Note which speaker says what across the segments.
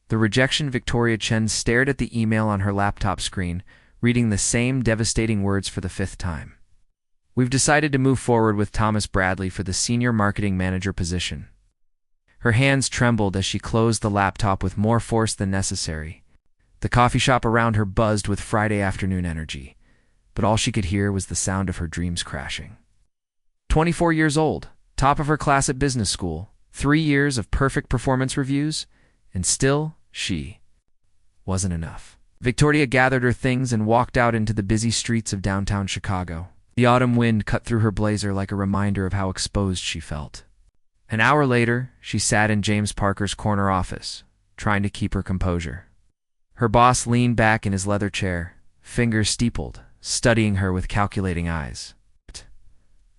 Speaker 1: The rejection. Victoria Chen stared at the email on her laptop screen, reading the same devastating words for the 5th time. We've decided to move forward with Thomas Bradley for the senior marketing manager position. Her hands trembled as she closed the laptop with more force than necessary. The coffee shop around her buzzed with Friday afternoon energy, but all she could hear was the sound of her dreams crashing. 24 years old, top of her class at business school, 3 years of perfect performance reviews, and still, she wasn't enough. Victoria gathered her things and walked out into the busy streets of downtown Chicago. The autumn wind cut through her blazer like a reminder of how exposed she felt. An hour later, she sat in James Parker's corner office, trying to keep her composure. Her boss leaned back in his leather chair, fingers steepled, studying her with calculating eyes.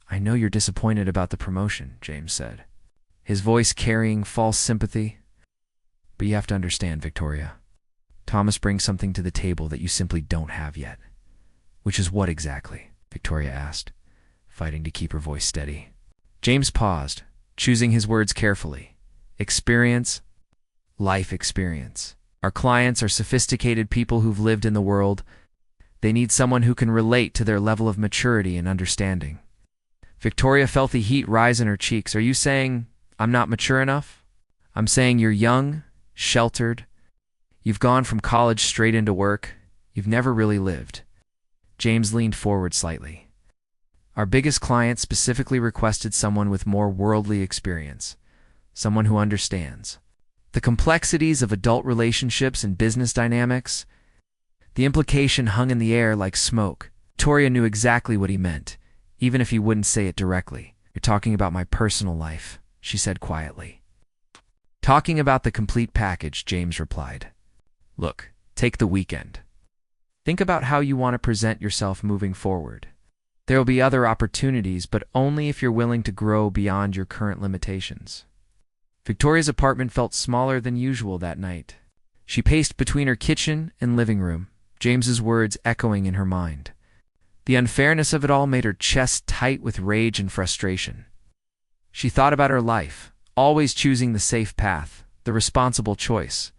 Speaker 1: "I know you're disappointed about the promotion," James said, his voice carrying false sympathy. "But you have to understand, Victoria. Thomas brings something to the table that you simply don't have yet." "Which is what exactly?" Victoria asked, fighting to keep her voice steady. James paused, choosing his words carefully. "Experience. Life experience. Our clients are sophisticated people who've lived in the world. They need someone who can relate to their level of maturity and understanding." Victoria felt the heat rise in her cheeks. "Are you saying I'm not mature enough?" "I'm saying you're young, sheltered. You've gone from college straight into work. You've never really lived." James leaned forward slightly. "Our biggest client specifically requested someone with more worldly experience, someone who understands the complexities of adult relationships and business dynamics." The implication hung in the air like smoke. Victoria knew exactly what he meant, even if he wouldn't say it directly. "You're talking about my personal life," she said quietly. "Talking about the complete package," James replied. "Look, take the weekend. Think about how you want to present yourself moving forward. There will be other opportunities, but only if you're willing to grow beyond your current limitations." Victoria's apartment felt smaller than usual that night. She paced between her kitchen and living room, James's words echoing in her mind. The unfairness of it all made her chest tight with rage and frustration. She thought about her life, always choosing the safe path, the responsible choice.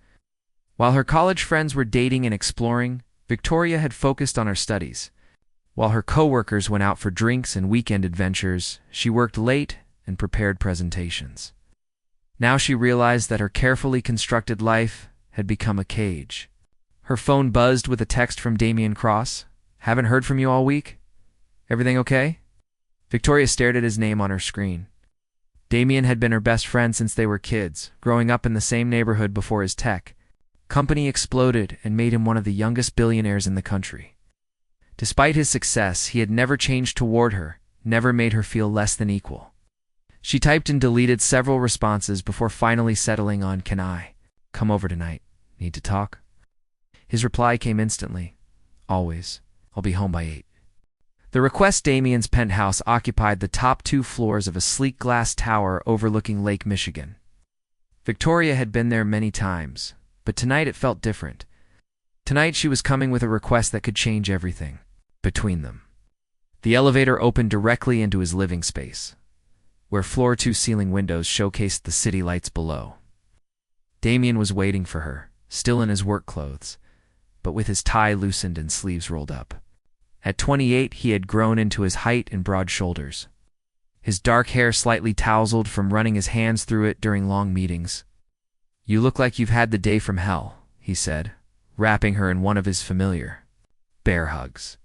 Speaker 1: While her college friends were dating and exploring, Victoria had focused on her studies. While her coworkers went out for drinks and weekend adventures, she worked late and prepared presentations. Now she realized that her carefully constructed life had become a cage. Her phone buzzed with a text from Damian Cross. "Haven't heard from you all week? Everything okay?" Victoria stared at his name on her screen. Damian had been her best friend since they were kids, growing up in the same neighborhood before his tech company exploded and made him one of the youngest billionaires in the country. Despite his success, he had never changed toward her, never made her feel less than equal. She typed and deleted several responses before finally settling on, "Can I come over tonight? Need to talk?" His reply came instantly. "Always. I'll be home by 8. The request. Damian's penthouse occupied the top 2 floors of a sleek glass tower overlooking Lake Michigan. Victoria had been there many times, but tonight it felt different. Tonight she was coming with a request that could change everything between them. The elevator opened directly into his living space, where floor 2 ceiling windows showcased the city lights below. Damian was waiting for her, still in his work clothes, but with his tie loosened and sleeves rolled up. At 28, he had grown into his height and broad shoulders. His dark hair slightly tousled from running his hands through it during long meetings. "You look like you've had the day from hell," he said, wrapping her in one of his familiar bear hugs.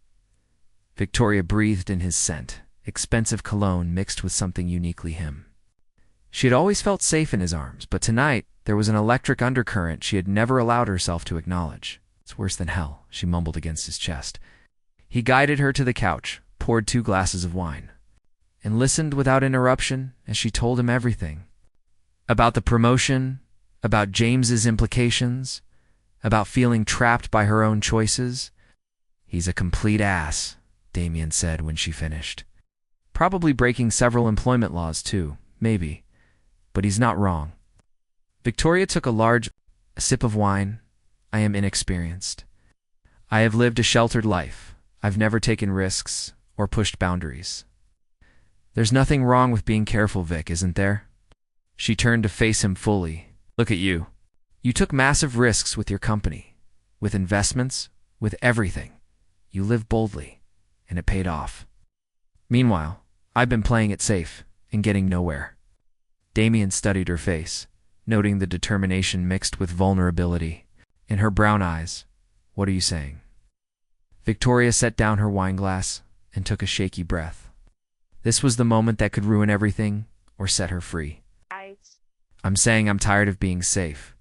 Speaker 1: Victoria breathed in his scent, expensive cologne mixed with something uniquely him. She had always felt safe in his arms, but tonight there was an electric undercurrent she had never allowed herself to acknowledge. "It's worse than hell," she mumbled against his chest. He guided her to the couch, poured 2 glasses of wine, and listened without interruption as she told him everything. About the promotion, about James's implications, about feeling trapped by her own choices. "He's a complete ass," Damian said when she finished. "Probably breaking several employment laws too, maybe, but he's not wrong." Victoria took a sip of wine. "I am inexperienced. I have lived a sheltered life. I've never taken risks or pushed boundaries." "There's nothing wrong with being careful, Vic, isn't there?" She turned to face him fully. "Look at you. You took massive risks with your company, with investments, with everything. You lived boldly, and it paid off. Meanwhile, I've been playing it safe and getting nowhere. Damian studied her face, noting the determination mixed with vulnerability. In her brown eyes, "What are you saying?" Victoria set down her wineglass and took a shaky breath. This was the moment that could ruin everything or set her free. "I'm saying I'm tired of being safe.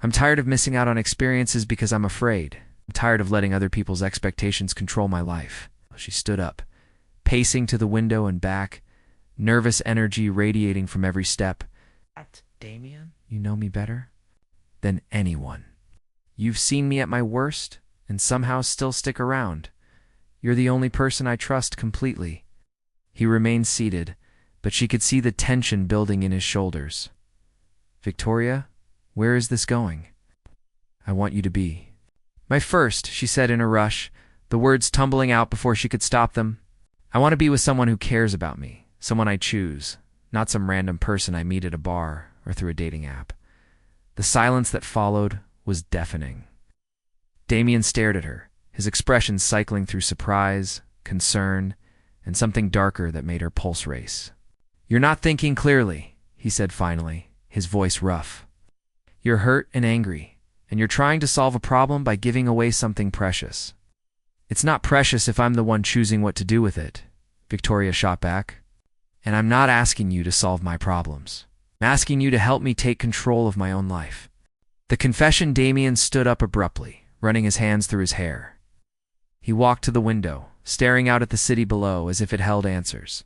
Speaker 1: I'm tired of missing out on experiences because I'm afraid. I'm tired of letting other people's expectations control my life." She stood up, pacing to the window and back, nervous energy radiating from every step. "Damian, you know me better than anyone. You've seen me at my worst and somehow still stick around. You're the only person I trust completely." He remained seated, but she could see the tension building in his shoulders. "Victoria, where is this going?" "I want you to be my first," she said in a rush, the words tumbling out before she could stop them. "I want to be with someone who cares about me, someone I choose, not some random person I meet at a bar or through a dating app." The silence that followed was deafening. Damian stared at her, his expression cycling through surprise, concern, and something darker that made her pulse race. "You're not thinking clearly," he said finally, his voice rough. "You're hurt and angry, and you're trying to solve a problem by giving away something precious." "It's not precious if I'm the one choosing what to do with it," Victoria shot back. "And I'm not asking you to solve my problems. I'm asking you to help me take control of my own life." The confession. Damian stood up abruptly, running his hands through his hair. He walked to the window, staring out at the city below as if it held answers.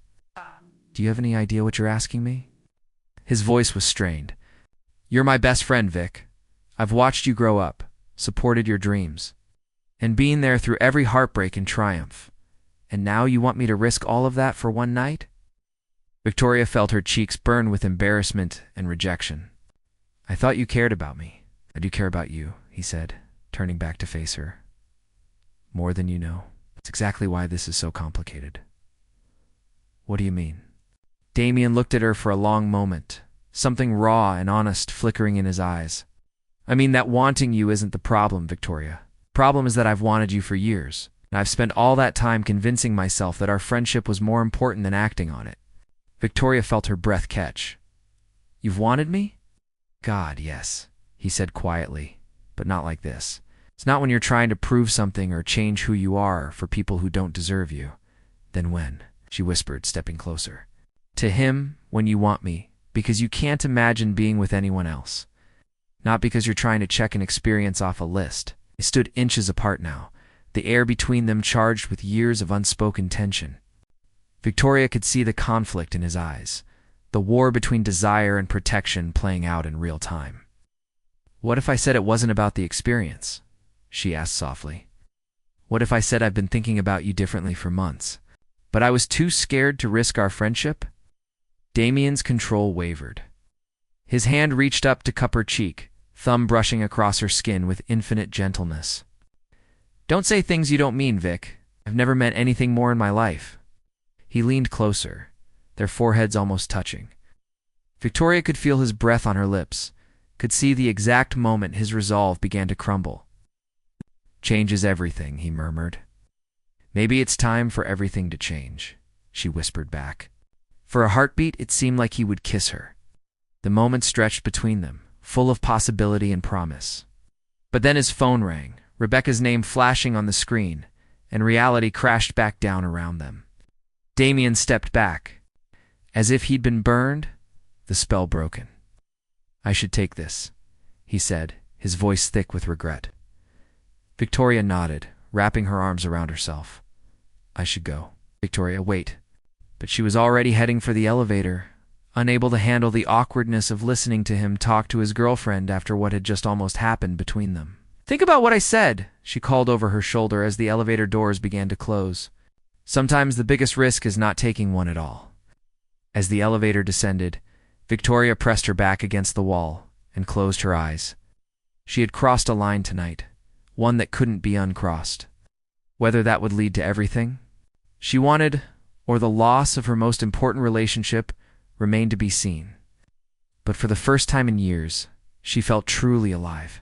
Speaker 1: "Do you have any idea what you're asking me?" His voice was strained. "You're my best friend, Vic. I've watched you grow up, supported your dreams, and been there through every heartbreak and triumph. And now you want me to risk all of that for one night?" Victoria felt her cheeks burn with embarrassment and rejection. "I thought you cared about me." "I do care about you," he said, turning back to face her. "More than you know. It's exactly why this is so complicated." "What do you mean?" Damian looked at her for a long moment, something raw and honest flickering in his eyes. "I mean that wanting you isn't the problem, Victoria. The problem is that I've wanted you for years, and I've spent all that time convincing myself that our friendship was more important than acting on it." Victoria felt her breath catch. "You've wanted me?" "God, yes," he said quietly, "but not like this. It's not when you're trying to prove something or change who you are for people who don't deserve you. Then when?" she whispered, stepping closer. "To him, when you want me, because you can't imagine being with anyone else. Not because you're trying to check an experience off a list." They stood inches apart now, the air between them charged with years of unspoken tension. Victoria could see the conflict in his eyes, the war between desire and protection playing out in real time. "What if I said it wasn't about the experience?" she asked softly. "What if I said I've been thinking about you differently for months, but I was too scared to risk our friendship?" Damian's control wavered. His hand reached up to cup her cheek, thumb brushing across her skin with infinite gentleness. "Don't say things you don't mean, Vic. I've never meant anything more in my life." He leaned closer, their foreheads almost touching. Victoria could feel his breath on her lips, could see the exact moment his resolve began to crumble. "Change is everything," he murmured. "Maybe it's time for everything to change," she whispered back. For a heartbeat, it seemed like he would kiss her. The moment stretched between them, full of possibility and promise. But then his phone rang, Rebecca's name flashing on the screen, and reality crashed back down around them. Damian stepped back. As if he'd been burned, the spell broken. "I should take this," he said, his voice thick with regret. Victoria nodded, wrapping her arms around herself. "I should go." "Victoria, wait." But she was already heading for the elevator, unable to handle the awkwardness of listening to him talk to his girlfriend after what had just almost happened between them. "Think about what I said," she called over her shoulder as the elevator doors began to close. "Sometimes the biggest risk is not taking one at all." As the elevator descended, Victoria pressed her back against the wall and closed her eyes. She had crossed a line tonight, one that couldn't be uncrossed. Whether that would lead to everything she wanted, or the loss of her most important relationship, remained to be seen. But for the first time in years, She felt truly alive.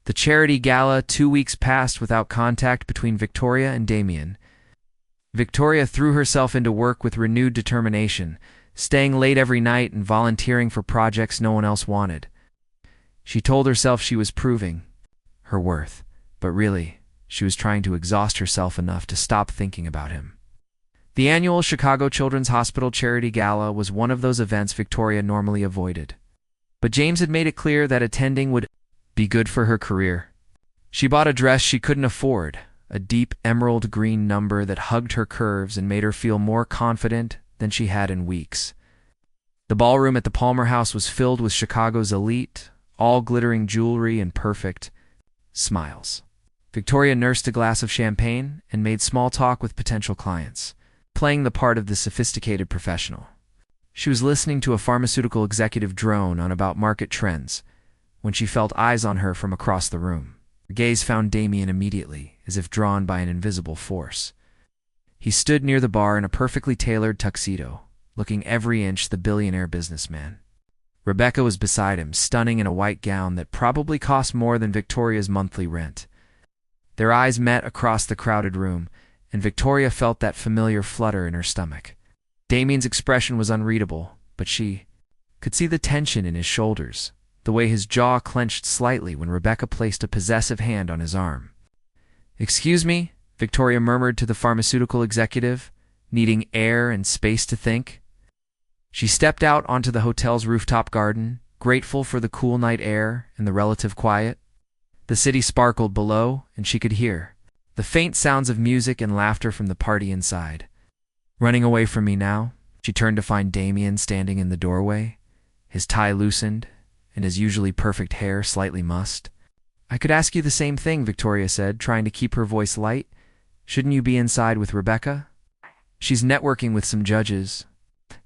Speaker 1: The charity gala, 2 weeks passed without contact between Victoria and Damian. Victoria threw herself into work with renewed determination, staying late every night and volunteering for projects no one else wanted. She told herself she was proving her worth, but really, she was trying to exhaust herself enough to stop thinking about him. The annual Chicago Children's Hospital Charity Gala was one of those events Victoria normally avoided. But James had made it clear that attending would be good for her career. She bought a dress she couldn't afford, a deep emerald green number that hugged her curves and made her feel more confident than she had in weeks. The ballroom at the Palmer House was filled with Chicago's elite, all glittering jewelry and perfect smiles. Victoria nursed a glass of champagne and made small talk with potential clients, playing the part of the sophisticated professional. She was listening to a pharmaceutical executive drone on about market trends when she felt eyes on her from across the room. Her gaze found Damian immediately, as if drawn by an invisible force. He stood near the bar in a perfectly tailored tuxedo, looking every inch the billionaire businessman. Rebecca was beside him, stunning in a white gown that probably cost more than Victoria's monthly rent. Their eyes met across the crowded room, and Victoria felt that familiar flutter in her stomach. Damian's expression was unreadable, but she could see the tension in his shoulders, the way his jaw clenched slightly when Rebecca placed a possessive hand on his arm. "Excuse me," Victoria murmured to the pharmaceutical executive, needing air and space to think. She stepped out onto the hotel's rooftop garden, grateful for the cool night air and the relative quiet. The city sparkled below, and she could hear the faint sounds of music and laughter from the party inside. Running away from me now, she turned to find Damian standing in the doorway, his tie loosened, and his usually perfect hair slightly mussed. "I could ask you the same thing," Victoria said, trying to keep her voice light. "Shouldn't you be inside with Rebecca? She's networking with some judges."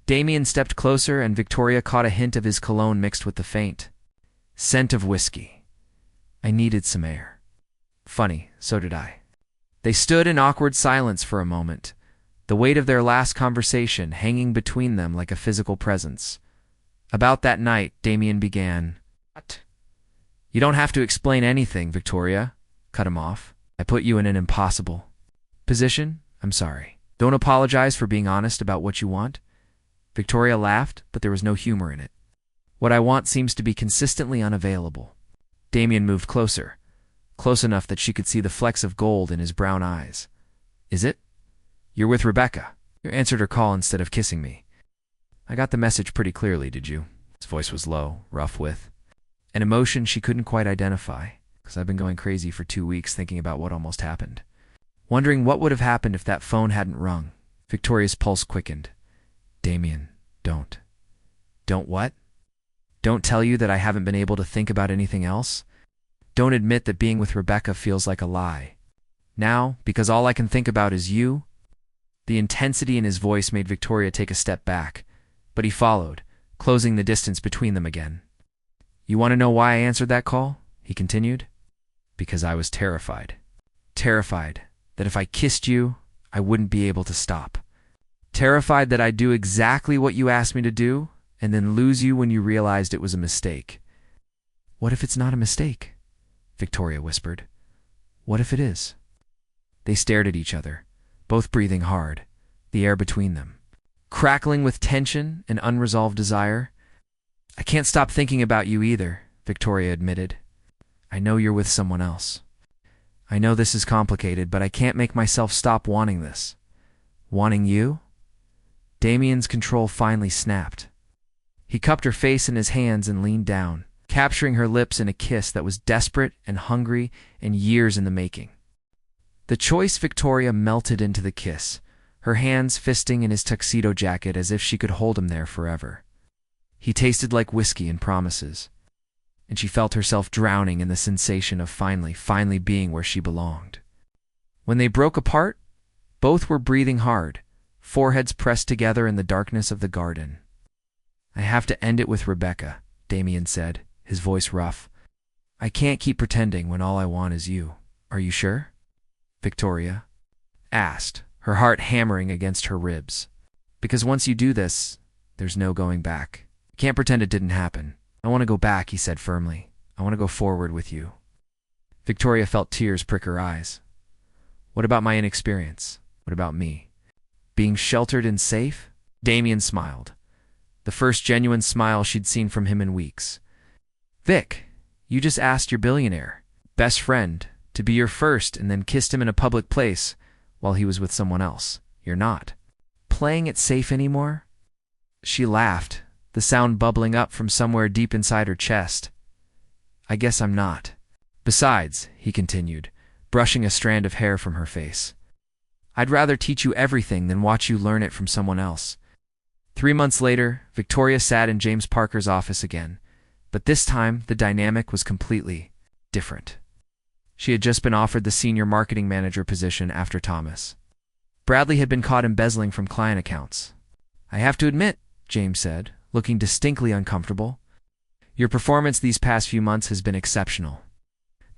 Speaker 1: Damian stepped closer, and Victoria caught a hint of his cologne mixed with the faint scent of whiskey. "I needed some air." "Funny, so did I." They stood in awkward silence for a moment, the weight of their last conversation hanging between them like a physical presence. About that night, Damian began. "What? You don't have to explain anything, Victoria," cut him off. "I put you in an impossible position. I'm sorry. Don't apologize for being honest about what you want." Victoria laughed, but there was no humor in it. "What I want seems to be consistently unavailable." Damian moved closer, close enough that she could see the flecks of gold in his brown eyes. "Is it? You're with Rebecca. You answered her call instead of kissing me. I got the message pretty clearly, did you?" His voice was low, rough with an emotion she couldn't quite identify, because I've been going crazy for 2 weeks thinking about what almost happened. Wondering what would have happened if that phone hadn't rung. Victoria's pulse quickened. "Damian, don't." "Don't what?" "Don't tell you that I haven't been able to think about anything else. Don't admit that being with Rebecca feels like a lie. Now, because all I can think about is you." The intensity in his voice made Victoria take a step back, but he followed, closing the distance between them again. "You want to know why I answered that call?" he continued. "Because I was terrified. Terrified that if I kissed you, I wouldn't be able to stop. Terrified that I'd do exactly what you asked me to do, and then lose you when you realized it was a mistake." "What if it's not a mistake?" Victoria whispered. "What if it is?" They stared at each other, both breathing hard, the air between them crackling with tension and unresolved desire. "I can't stop thinking about you either," Victoria admitted. "I know you're with someone else. I know this is complicated, but I can't make myself stop wanting this." "Wanting you?" Damian's control finally snapped. He cupped her face in his hands and leaned down, capturing her lips in a kiss that was desperate and hungry and years in the making. The choice Victoria melted into the kiss, her hands fisting in his tuxedo jacket as if she could hold him there forever. He tasted like whiskey and promises, and she felt herself drowning in the sensation of finally being where she belonged. When they broke apart, both were breathing hard, foreheads pressed together in the darkness of the garden. "I have to end it with Rebecca," Damian said, his voice rough. "I can't keep pretending when all I want is you. Are you sure?" Victoria asked, her heart hammering against her ribs. "Because once you do this, there's no going back. I can't pretend it didn't happen. I want to go back, he said firmly. I want to go forward with you. Victoria felt tears prick her eyes. What about my inexperience? What about me? Being sheltered and safe? Damian smiled. The first genuine smile she'd seen from him in weeks. Vic, you just asked your billionaire, best friend, to be your first and then kissed him in a public place while he was with someone else. You're not playing it safe anymore? She laughed, the sound bubbling up from somewhere deep inside her chest. I guess I'm not. Besides, he continued, brushing a strand of hair from her face, I'd rather teach you everything than watch you learn it from someone else. 3 months later, Victoria sat in James Parker's office again, but this time the dynamic was completely different. She had just been offered the senior marketing manager position after Thomas. Bradley had been caught embezzling from client accounts. I have to admit, James said, looking distinctly uncomfortable, your performance these past few months has been exceptional.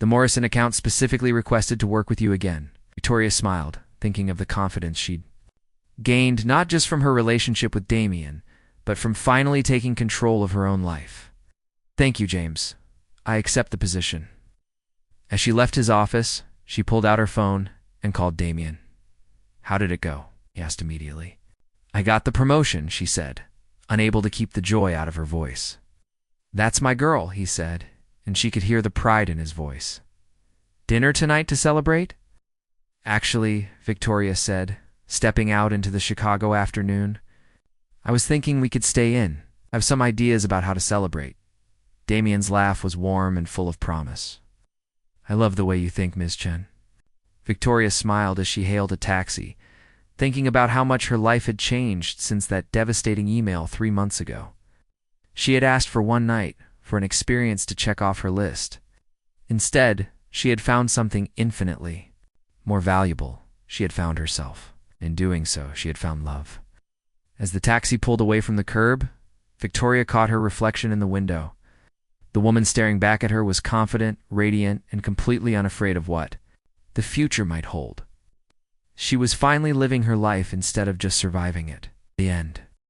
Speaker 1: The Morrison account specifically requested to work with you again. Victoria smiled, thinking of the confidence she'd gained not just from her relationship with Damian, but from finally taking control of her own life. Thank you, James. I accept the position. As she left his office, she pulled out her phone and called Damian. How did it go? He asked immediately. I got the promotion, she said, unable to keep the joy out of her voice. That's my girl, he said, and she could hear the pride in his voice. Dinner tonight to celebrate? Actually, Victoria said, stepping out into the Chicago afternoon, I was thinking we could stay in. I have some ideas about how to celebrate. Damian's laugh was warm and full of promise. I love the way you think, Ms. Chen. Victoria smiled as she hailed a taxi, thinking about how much her life had changed since that devastating email 3 months ago. She had asked for one night, for an experience to check off her list. Instead, she had found something infinitely more valuable. She had found herself. In doing so, she had found love. As the taxi pulled away from the curb, Victoria caught her reflection in the window. The woman staring back at her was confident, radiant, and completely unafraid of what the future might hold. She was finally living her life instead of just surviving it. The end.